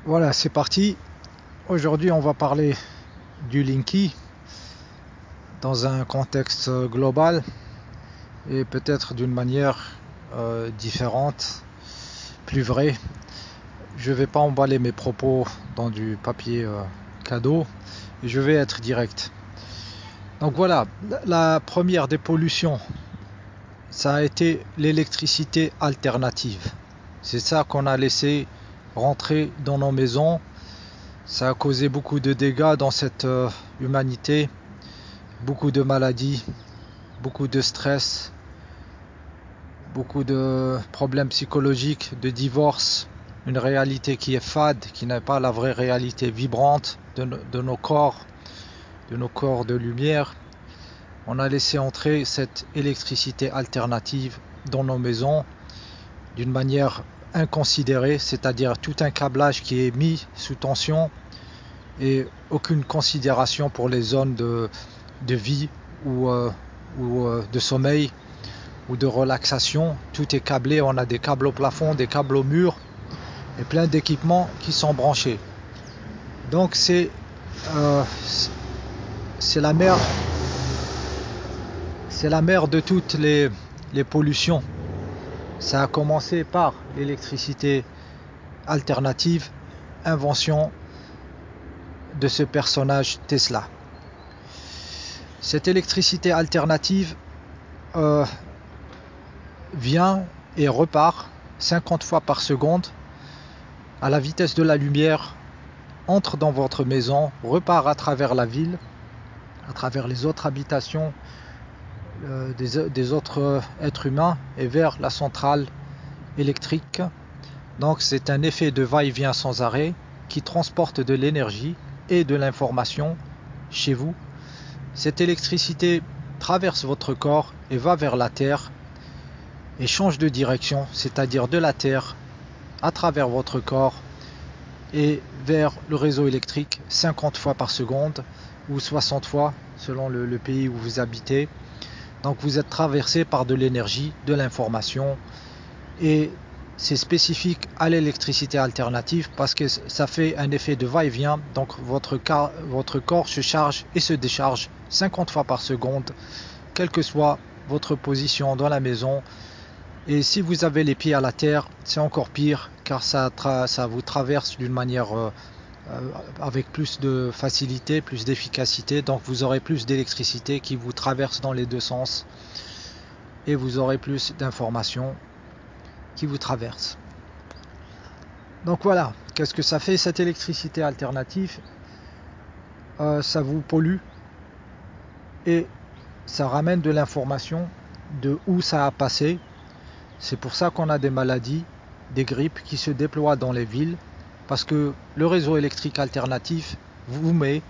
Voilà, c'est parti. Aujourd'hui, on va parler du Linky dans un contexte global et peut-être d'une manière différente, plus vraie. Je ne vais pas emballer mes propos dans du papier cadeau et je vais être direct. Donc voilà, la première des pollutions, ça a été l'électricité alternative. C'est ça qu'on a laissé rentrer dans nos maisons. Ça a causé beaucoup de dégâts dans cette humanité, beaucoup de maladies, beaucoup de stress, beaucoup de problèmes psychologiques, de divorce, une réalité qui est fade, qui n'est pas la vraie réalité vibrante de nos corps, de nos corps de lumière. On a laissé entrer cette électricité alternative dans nos maisons d'une manière inconsidérée, c'est-à-dire tout un câblage qui est mis sous tension et aucune considération pour les zones de vie ou de sommeil ou de relaxation. Tout est câblé, on a des câbles au plafond, des câbles au mur et plein d'équipements qui sont branchés. Donc c'est la mère de toutes les pollutions. Ça a commencé par l'électricité alternative, invention de ce personnage Tesla. Cette électricité alternative vient et repart 50 fois par seconde à la vitesse de la lumière, entre dans votre maison, repart à travers la ville, à travers les autres habitations des autres êtres humains et vers la centrale électrique. Donc c'est un effet de va-et-vient sans arrêt qui transporte de l'énergie et de l'information chez vous. Cette électricité traverse votre corps et va vers la Terre et change de direction, c'est-à-dire de la Terre à travers votre corps et vers le réseau électrique 50 fois par seconde ou 60 fois selon le pays où vous habitez. Donc vous êtes traversé par de l'énergie, de l'information, et c'est spécifique à l'électricité alternative parce que ça fait un effet de va-et-vient. Donc votre corps se charge et se décharge 50 fois par seconde, quelle que soit votre position dans la maison. Et si vous avez les pieds à la terre, c'est encore pire car ça vous traverse d'une manière avec plus de facilité, plus d'efficacité. Donc vous aurez plus d'électricité qui vous traverse dans les deux sens et vous aurez plus d'informations qui vous traversent. Donc voilà, qu'est-ce que ça fait cette électricité alternative? Ça vous pollue et ça ramène de l'information de où ça a passé. C'est pour ça qu'on a des maladies, des grippes qui se déploient dans les villes, parce que le réseau électrique alternatif vous met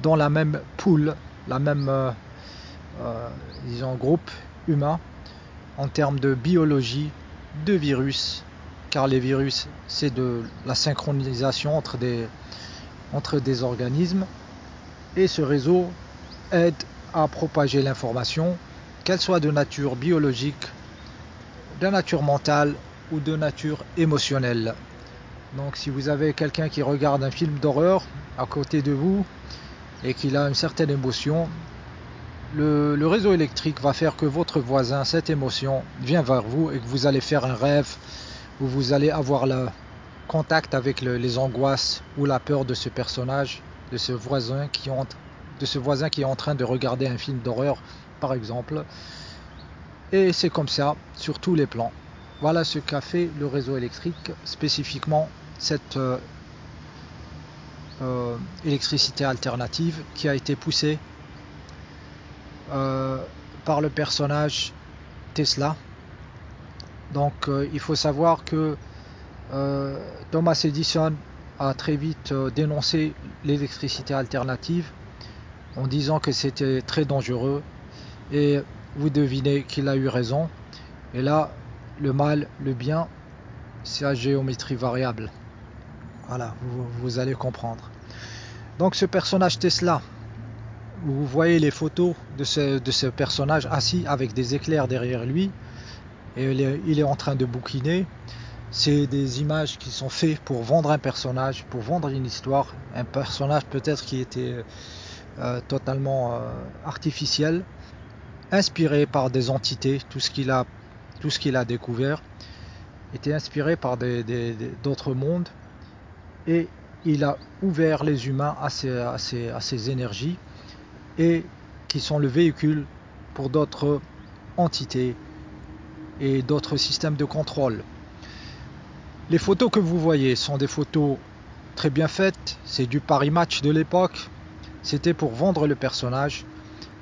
dans la même poule, la même disons groupe humain en termes de biologie, de virus, car les virus c'est de la synchronisation entre des organismes, et ce réseau aide à propager l'information, qu'elle soit de nature biologique, de nature mentale ou de nature émotionnelle. Donc si vous avez quelqu'un qui regarde un film d'horreur à côté de vous et qu'il a une certaine émotion, le réseau électrique va faire que votre voisin, cette émotion, vient vers vous et que vous allez faire un rêve où vous allez avoir le contact avec les angoisses ou la peur de ce personnage, de ce voisin qui est en train de regarder un film d'horreur par exemple. Et c'est comme ça sur tous les plans. Voilà ce qu'a fait le réseau électrique, spécifiquement cette électricité alternative qui a été poussée par le personnage Tesla. Donc il faut savoir que Thomas Edison a très vite dénoncé l'électricité alternative en disant que c'était très dangereux, et vous devinez qu'il a eu raison. Et là, le mal, le bien, c'est à géométrie variable. Voilà, vous allez comprendre. Donc ce personnage Tesla, vous voyez les photos de ce personnage assis avec des éclairs derrière lui, et il est en train de bouquiner. c'est des images qui sont faites pour vendre un personnage, pour vendre une histoire, un personnage peut-être qui était totalement artificiel, inspiré par des entités, tout ce qu'il a découvert était inspiré par d'autres mondes, et il a ouvert les humains à ces énergies, et qui sont le véhicule pour d'autres entités et d'autres systèmes de contrôle. Les photos que vous voyez sont des photos très bien faites, c'est du Paris Match de l'époque, c'était pour vendre le personnage.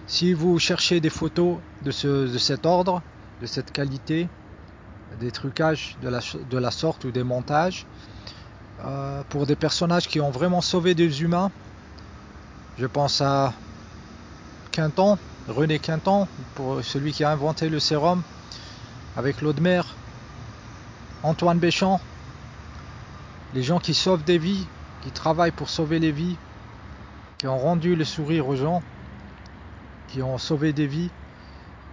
Si vous cherchez des photos de cet ordre, de cette qualité, des trucages de la sorte ou des montages, pour des personnages qui ont vraiment sauvé des humains, je pense à Quinton, René Quinton, pour celui qui a inventé le sérum avec l'eau de mer, Antoine Béchamp, les gens qui sauvent des vies, qui travaillent pour sauver les vies, qui ont rendu le sourire aux gens, qui ont sauvé des vies.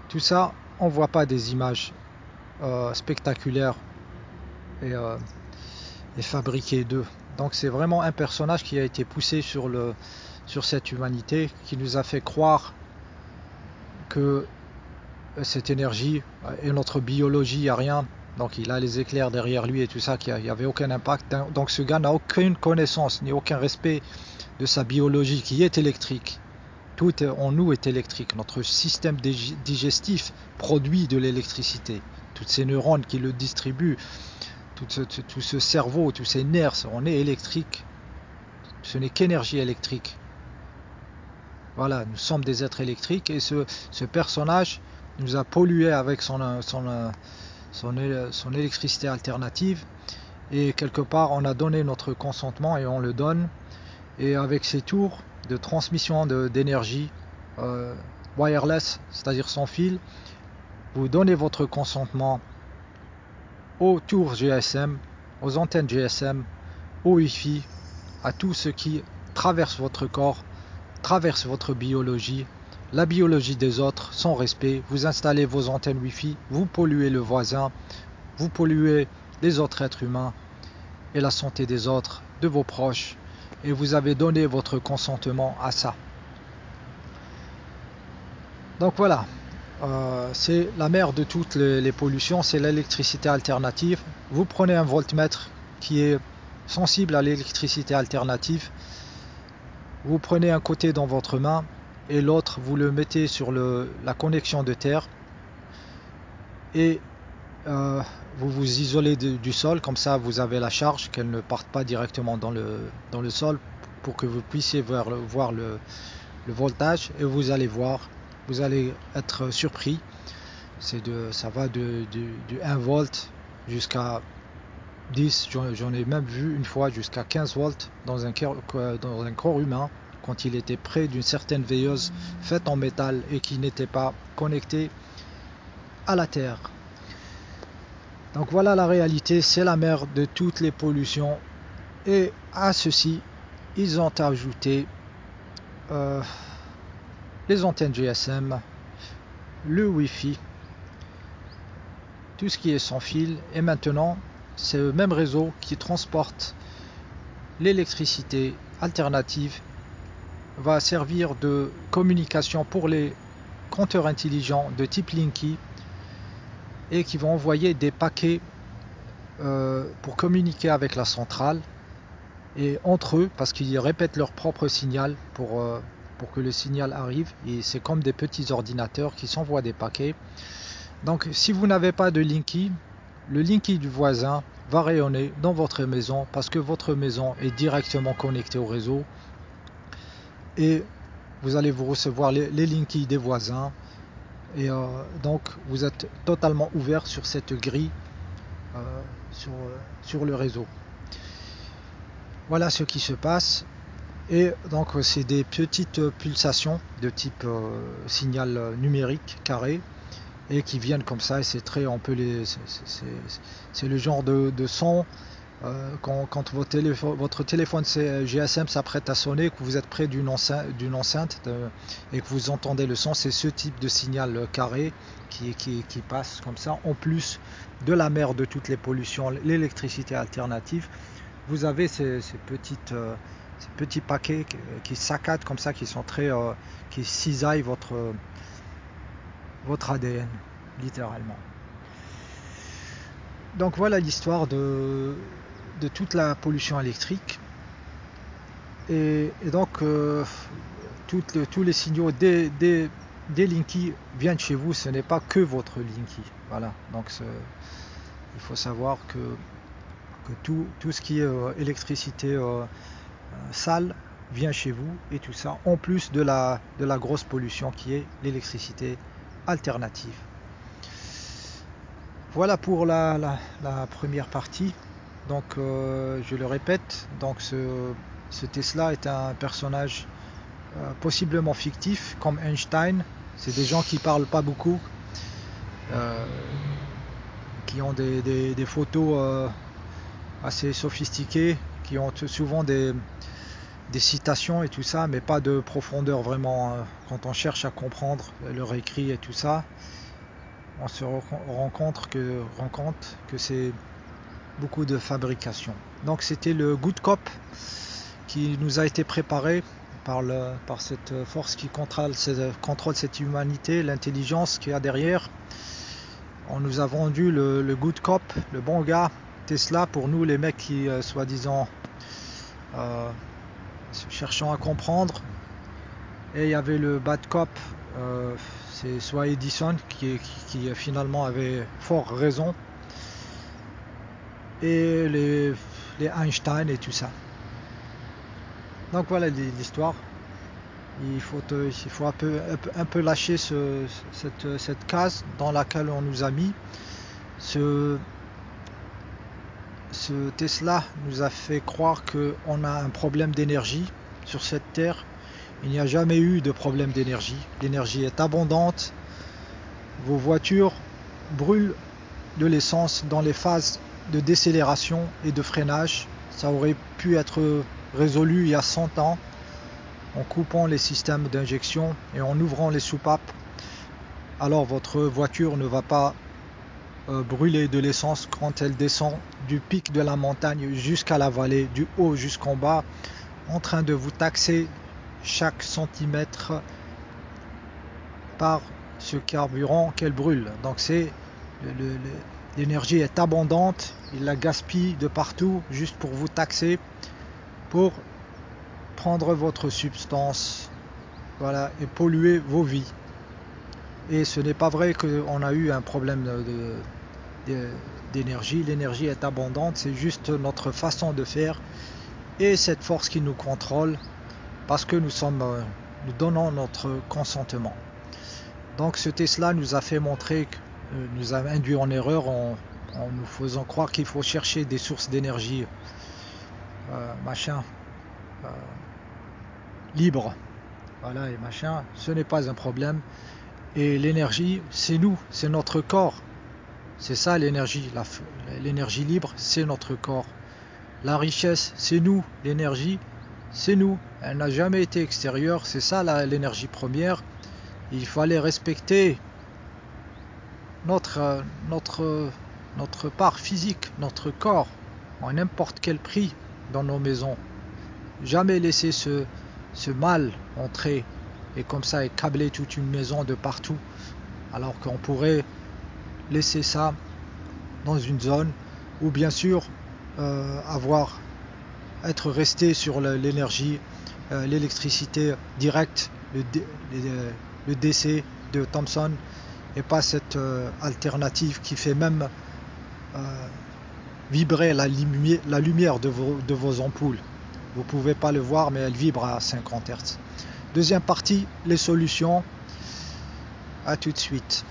Tout ça, on ne voit pas des images spectaculaires et fabriquées d'eux. Donc c'est vraiment un personnage qui a été poussé sur cette humanité, qui nous a fait croire que cette énergie et notre biologie, il n'y a rien. Donc il a les éclairs derrière lui et tout ça, qu'il n'y avait aucun impact. Donc ce gars n'a aucune connaissance ni aucun respect de sa biologie qui est électrique. Tout en nous est électrique. Notre système digestif produit de l'électricité. Toutes ces neurones qui le distribuent, tout ce cerveau, tous ces nerfs, on est électrique. Ce n'est qu'énergie électrique. Voilà, nous sommes des êtres électriques, et ce personnage nous a pollué avec son électricité alternative, et quelque part on a donné notre consentement, et on le donne, et avec ces tours de transmission d'énergie wireless, c'est-à-dire sans fil, vous donnez votre consentement aux tours GSM, aux antennes GSM, au Wi-Fi, à tout ce qui traverse votre corps, traverse votre biologie, la biologie des autres, sans respect. Vous installez vos antennes Wi-Fi, vous polluez le voisin, vous polluez les autres êtres humains et la santé des autres, de vos proches, et vous avez donné votre consentement à ça. Donc voilà, c'est la mère de toutes les pollutions, c'est l'électricité alternative. Vous prenez un voltmètre qui est sensible à l'électricité alternative, vous prenez un côté dans votre main et l'autre vous le mettez sur la connexion de terre, et vous vous isolez du sol, comme ça vous avez la charge, qu'elle ne parte pas directement dans le sol, pour que vous puissiez voir le voltage, et vous allez voir, vous allez être surpris. Ça va du 1 volt jusqu'à 10, j'en ai même vu une fois jusqu'à 15 volts dans un corps humain, quand il était près d'une certaine veilleuse faite en métal et qui n'était pas connectée à la terre. Donc voilà la réalité, c'est la mère de toutes les pollutions. Et à ceci, ils ont ajouté les antennes GSM, le Wi-Fi, tout ce qui est sans fil. Et maintenant, c'est le même réseau qui transporte l'électricité alternative, va servir de communication pour les compteurs intelligents de type Linky, et qui vont envoyer des paquets pour communiquer avec la centrale et entre eux, parce qu'ils répètent leur propre signal pour que le signal arrive, et c'est comme des petits ordinateurs qui s'envoient des paquets. Donc si vous n'avez pas de Linky, le Linky du voisin va rayonner dans votre maison, parce que votre maison est directement connectée au réseau, et vous allez vous recevoir les Linky des voisins, et donc vous êtes totalement ouvert sur cette grille sur le réseau. Voilà ce qui se passe. Et donc c'est des petites pulsations de type signal numérique carré, et qui viennent comme ça, et c'est très, c'est le genre de son Quand votre téléphone GSM s'apprête à sonner, que vous êtes près d'une enceinte et que vous entendez le son, c'est ce type de signal carré qui passe comme ça. En plus de la mer de toutes les pollutions, l'électricité alternative, vous avez ces petits paquets qui saccadent comme ça, qui cisaillent votre ADN, littéralement. Donc voilà l'histoire de toute la pollution électrique. Et donc tous les signaux des Linky viennent chez vous, ce n'est pas que votre Linky. Voilà, donc il faut savoir que tout ce qui est électricité sale vient chez vous, et tout ça en plus de la grosse pollution qui est l'électricité alternative. Voilà pour la première partie. Donc je le répète, donc ce Tesla est un personnage possiblement fictif comme Einstein. C'est des gens qui parlent pas beaucoup, qui ont des photos assez sophistiquées, qui ont souvent des citations et tout ça, mais pas de profondeur vraiment. Quand on cherche à comprendre leur écrit et tout ça, on se rend compte que c'est beaucoup de fabrication. Donc c'était le Good Cop qui nous a été préparé par cette force qui contrôle cette humanité, l'intelligence qu'il y a derrière. On nous a vendu le Good Cop, le bon gars, Tesla, pour nous les mecs qui soi-disant cherchant à comprendre. Et il y avait le Bad Cop, c'est soit Edison qui finalement avait fort raison, et les Einstein et tout ça. Donc voilà l'histoire. Il faut un peu lâcher cette case dans laquelle on nous a mis. Ce Tesla nous a fait croire qu'on a un problème d'énergie sur cette terre. Il n'y a jamais eu de problème d'énergie. L'énergie est abondante. Vos voitures brûlent de l'essence dans les phases de décélération et de freinage. Ça aurait pu être résolu il y a 100 ans en coupant les systèmes d'injection et en ouvrant les soupapes. Alors votre voiture ne va pas brûler de l'essence quand elle descend du pic de la montagne jusqu'à la vallée, du haut jusqu'en bas, en train de vous taxer chaque centimètre par ce carburant qu'elle brûle. Donc l'énergie est abondante, il la gaspille de partout juste pour vous taxer, pour prendre votre substance, voilà, et polluer vos vies. Et ce n'est pas vrai qu'on a eu un problème d'énergie. L'énergie est abondante, c'est juste notre façon de faire et cette force qui nous contrôle, parce que nous donnons notre consentement. Donc ce Tesla nous a fait montrer, nous a induit en erreur en nous faisant croire qu'il faut chercher des sources d'énergie libres, voilà, et machin. Ce n'est pas un problème. Et l'énergie, c'est nous, c'est notre corps. C'est ça l'énergie. L'énergie libre, c'est notre corps. La richesse, c'est nous. L'énergie, c'est nous. Elle n'a jamais été extérieure. C'est ça l'énergie première. Il fallait respecter notre part physique, notre corps, à n'importe quel prix dans nos maisons. Jamais laisser ce mal entrer et comme ça câbler toute une maison de partout, alors qu'on pourrait laisser ça dans une zone où bien sûr être resté sur l'énergie, l'électricité directe, le DC de Thomson, et pas cette alternative qui fait même vibrer la lumière de vos ampoules. Vous ne pouvez pas le voir, mais elle vibre à 50 Hz. Deuxième partie, les solutions. À tout de suite.